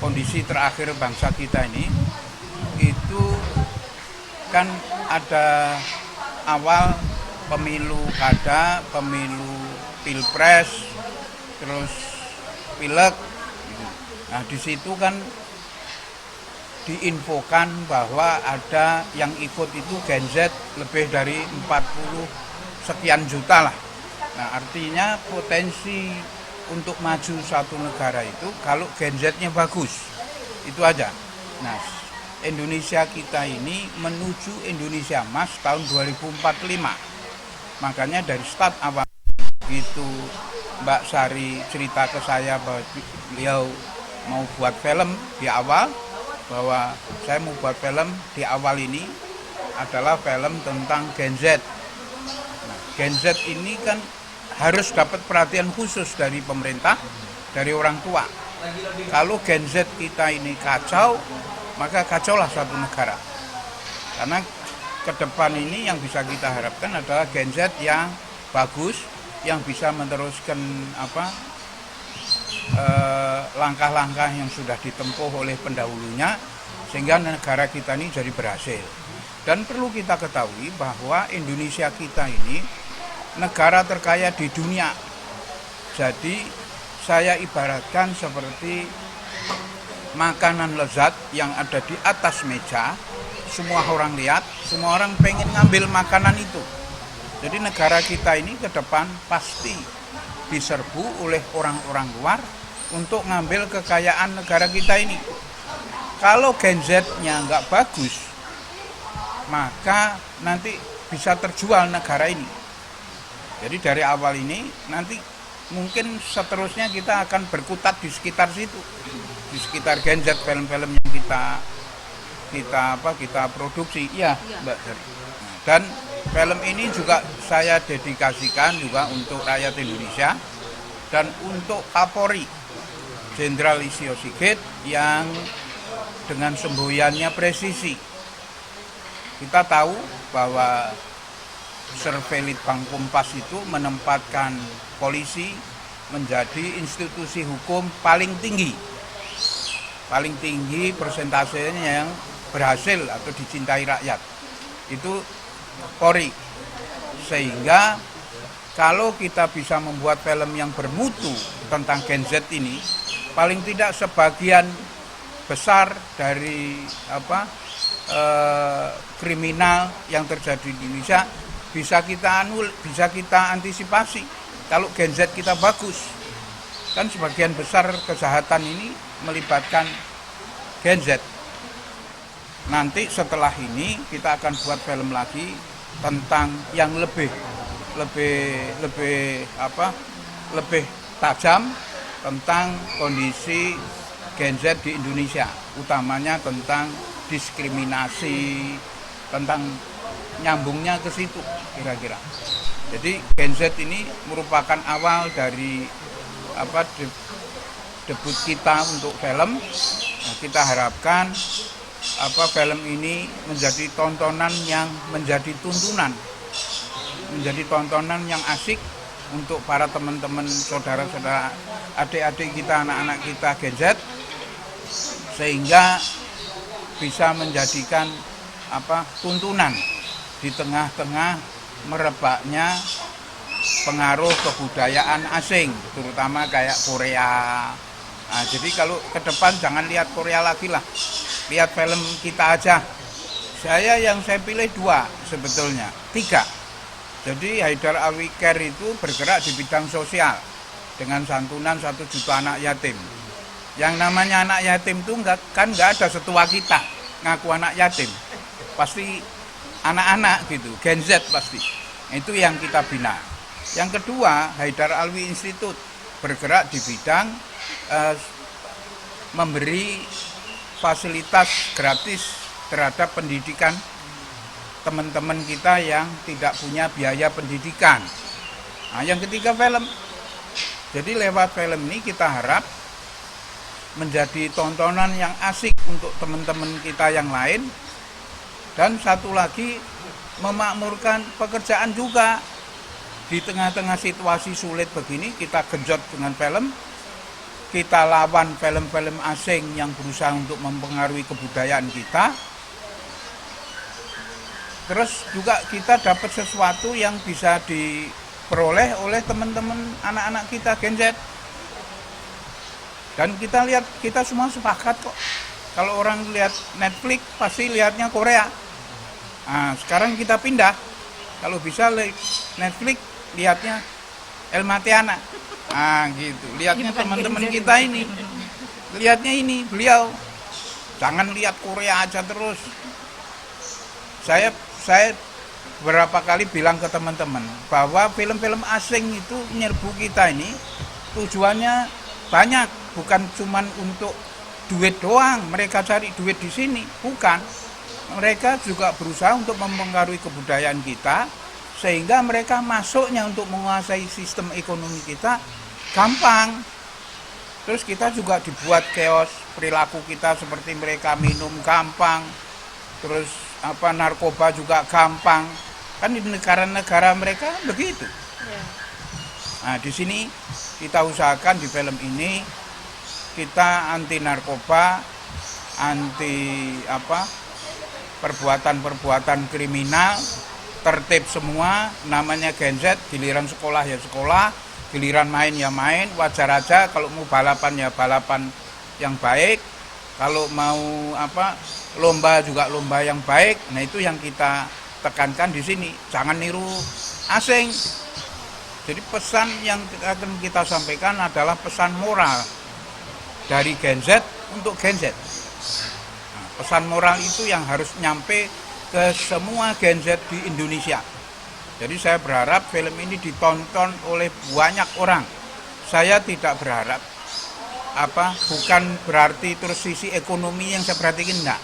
kondisi terakhir bangsa kita ini itu kan ada awal pemilu kada, pemilu pilpres, terus pileg. Nah di situ kan diinfokan bahwa ada yang ikut itu Gen Z lebih dari 40 sekian juta lah. Nah artinya potensi untuk maju satu negara itu kalau Gen Z-nya bagus, itu aja. Nah Indonesia kita ini menuju Indonesia Emas tahun 2045. Makanya dari start awal itu Mbak Sari cerita ke saya bahwa beliau mau buat film di awal, bahwa saya mau buat film di awal ini adalah film tentang Gen Z. Nah, Gen Z ini kan harus dapat perhatian khusus dari pemerintah, dari orang tua. Kalau Gen Z kita ini kacau, maka kacaulah satu negara. Karena ke depan ini yang bisa kita harapkan adalah Gen Z yang bagus, yang bisa meneruskan langkah-langkah yang sudah ditempuh oleh pendahulunya, sehingga negara kita ini jadi berhasil. Dan perlu kita ketahui bahwa Indonesia kita ini negara terkaya di dunia. Jadi saya ibaratkan seperti makanan lezat yang ada di atas meja, semua orang lihat, semua orang pengen ngambil makanan itu. Jadi negara kita ini ke depan pasti diserbu oleh orang-orang luar untuk ngambil kekayaan negara kita ini. Kalau Gen Z-nya nggak bagus, maka nanti bisa terjual negara ini. Jadi dari awal ini nanti mungkin seterusnya kita akan berkutat di sekitar situ, di sekitar Gen Z, film-film yang kita produksi, ya Mbak. Dan film ini juga saya dedikasikan juga untuk rakyat Indonesia dan untuk Kapolri Jenderal Listio Sigit yang dengan semboyannya presisi. Kita tahu bahwa survei Litbang Kompas itu menempatkan polisi menjadi institusi hukum paling tinggi persentasenya yang berhasil atau dicintai rakyat itu Polri. Sehingga kalau kita bisa membuat film yang bermutu tentang Gen Z ini, paling tidak sebagian besar dari kriminal yang terjadi di Indonesia bisa kita antisipasi kalau Gen Z kita bagus. Kan sebagian besar kejahatan ini melibatkan Gen Z. Nanti setelah ini kita akan buat film lagi tentang yang lebih tajam tentang kondisi Gen Z di Indonesia, utamanya tentang diskriminasi, tentang nyambungnya ke situ kira-kira. Jadi Gen Z ini merupakan awal dari debut kita untuk film. Nah, kita harapkan film ini menjadi tontonan yang menjadi tuntunan, menjadi tontonan yang asik untuk para teman-teman, saudara-saudara, adik-adik kita, anak-anak kita Gen Z, sehingga bisa menjadikan tuntunan di tengah-tengah merebaknya pengaruh kebudayaan asing, terutama kayak Korea. Nah, jadi kalau ke depan jangan lihat Korea lagi lah, lihat film kita aja. Yang saya pilih 2 sebetulnya, 3. Jadi Haidar Alwi Care itu bergerak di bidang sosial dengan santunan 1 juta anak yatim. Yang namanya anak yatim itu nggak ada setua kita ngaku anak yatim, pasti anak-anak gitu, Gen Z pasti. Itu yang kita bina. Yang kedua, Haidar Alwi Institute bergerak di bidang memberi fasilitas gratis terhadap pendidikan teman-teman kita yang tidak punya biaya pendidikan. Nah, yang ketiga film. Jadi lewat film ini kita harap menjadi tontonan yang asik untuk teman-teman kita yang lain. Dan satu lagi, memakmurkan pekerjaan juga. Di tengah-tengah situasi sulit begini, kita genjot dengan film kita lawan film-film asing yang berusaha untuk mempengaruhi kebudayaan kita. Terus juga kita dapat sesuatu yang bisa diperoleh oleh teman-teman anak-anak kita Gen Z. Dan kita lihat, kita semua sepakat kok. Kalau orang lihat Netflix pasti lihatnya Korea. Nah, sekarang kita pindah. Kalau bisa Netflix lihatnya El Matiana. Nah, gitu. Lihatnya teman-teman kita ini. Lihatnya ini, beliau. Jangan lihat Korea aja terus. Saya beberapa kali bilang ke teman-teman bahwa film-film asing itu nyerbu kita ini tujuannya banyak, bukan cuman untuk duit doang. Mereka cari duit di sini, bukan. Mereka juga berusaha untuk mempengaruhi kebudayaan kita sehingga mereka masuknya untuk menguasai sistem ekonomi kita gampang. Terus kita juga dibuat chaos, perilaku kita seperti mereka minum gampang, terus narkoba juga gampang. Kan di negara-negara mereka begitu. Nah, di sini kita usahakan di film ini kita anti narkoba, anti perbuatan-perbuatan kriminal, tertib semua. Namanya Gen Z, giliran sekolah ya sekolah, giliran main ya main, wajar aja. Kalau mau balapan ya balapan yang baik, kalau mau lomba juga lomba yang baik. Nah, itu yang kita tekankan di sini. Jangan niru asing. Jadi pesan yang akan kita sampaikan adalah pesan moral dari Gen Z untuk Gen Z. Nah, pesan moral itu yang harus nyampe ke semua Gen Z di Indonesia. Jadi saya berharap film ini ditonton oleh banyak orang. Saya tidak berharap bukan berarti terus sisi ekonomi yang saya perhatikan, enggak.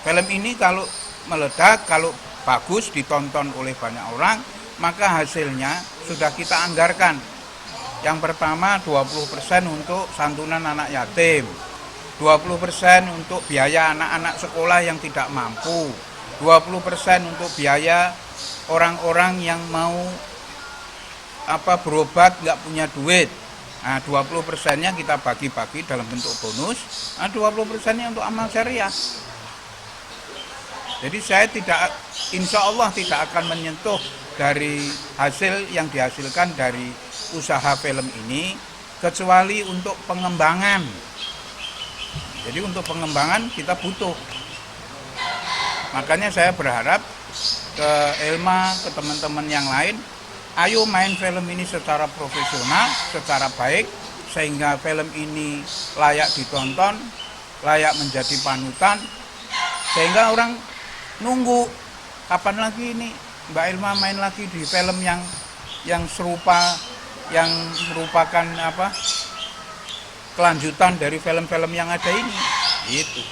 Film ini kalau meledak, kalau bagus ditonton oleh banyak orang, maka hasilnya sudah kita anggarkan. Yang pertama 20% untuk santunan anak yatim, 20% untuk biaya anak-anak sekolah yang tidak mampu, 20% untuk biaya orang-orang yang mau berobat nggak punya duit. Nah, 20%-nya kita bagi-bagi dalam bentuk bonus, 20%-nya untuk amal syariah. Jadi saya insya Allah tidak akan menyentuh dari hasil yang dihasilkan dari usaha film ini, kecuali untuk pengembangan. Jadi untuk pengembangan kita butuh. Makanya saya berharap ke Elma, ke teman-teman yang lain, ayo main film ini secara profesional, secara baik, sehingga film ini layak ditonton, layak menjadi panutan, sehingga orang nunggu kapan lagi ini Mbak Elma main lagi di film yang serupa, yang merupakan kelanjutan dari film-film yang ada ini. Itu.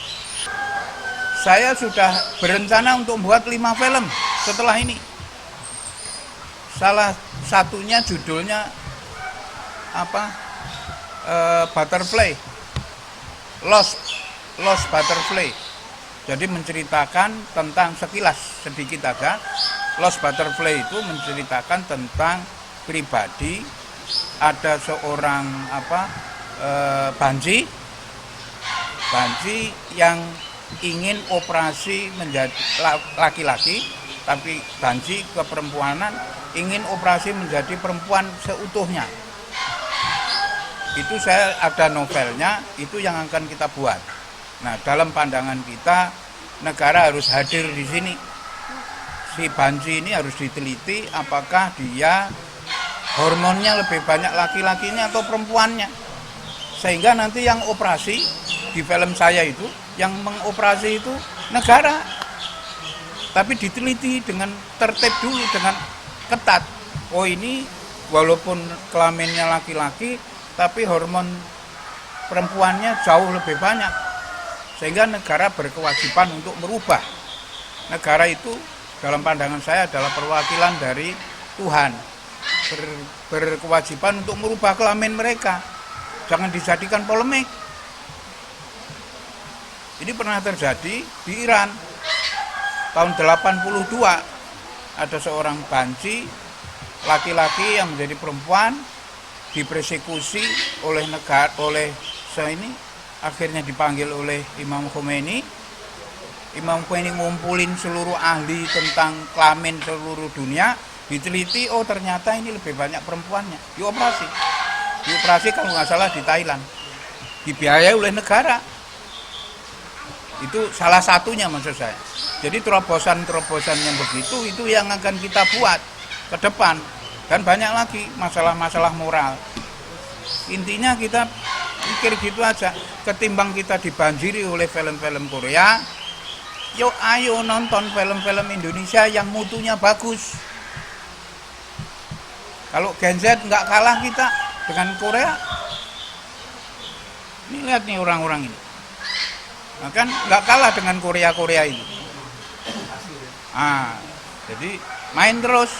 Saya sudah berencana untuk membuat 5 film setelah ini. Salah satunya judulnya Butterfly, Lost Butterfly. Jadi menceritakan tentang sekilas sedikit aja. Lost Butterfly itu menceritakan tentang pribadi, ada seorang banci yang ingin operasi menjadi laki-laki, tapi banci keperempuanan ingin operasi menjadi perempuan seutuhnya. Itu saya ada novelnya, itu yang akan kita buat. Nah, dalam pandangan kita, negara harus hadir di sini. Si banci ini harus diteliti apakah dia hormonnya lebih banyak laki-lakinya atau perempuannya. Sehingga nanti yang operasi di film saya itu, yang mengoperasi itu negara. Tapi diteliti dengan tertib dulu, dengan ketat. Oh, ini walaupun kelaminnya laki-laki, tapi hormon perempuannya jauh lebih banyak. Sehingga negara berkewajiban untuk merubah. Negara itu dalam pandangan saya adalah perwakilan dari Tuhan. Berkewajiban untuk merubah kelamin mereka. Jangan dijadikan polemik. Ini pernah terjadi di Iran. Tahun 82 ada seorang banci laki-laki yang menjadi perempuan, dipersekusi oleh negara, oleh ini akhirnya dipanggil oleh Imam Khomeini. Imam Khomeini ngumpulin seluruh ahli tentang kelamin seluruh dunia, diteliti, oh ternyata ini lebih banyak perempuannya, dioperasi kalau nggak salah di Thailand, dibiayai oleh negara. Itu salah satunya maksud saya. Jadi terobosan-terobosan yang begitu itu yang akan kita buat ke depan. Dan banyak lagi masalah-masalah moral. Intinya kita pikir gitu aja. Ketimbang kita dibanjiri oleh film-film Korea, yuk ayo nonton film-film Indonesia yang mutunya bagus. Kalau Gen Z nggak kalah kita dengan Korea. Ini lihat nih orang-orang ini. Nah, kan nggak kalah dengan Korea-Korea itu. Jadi main terus.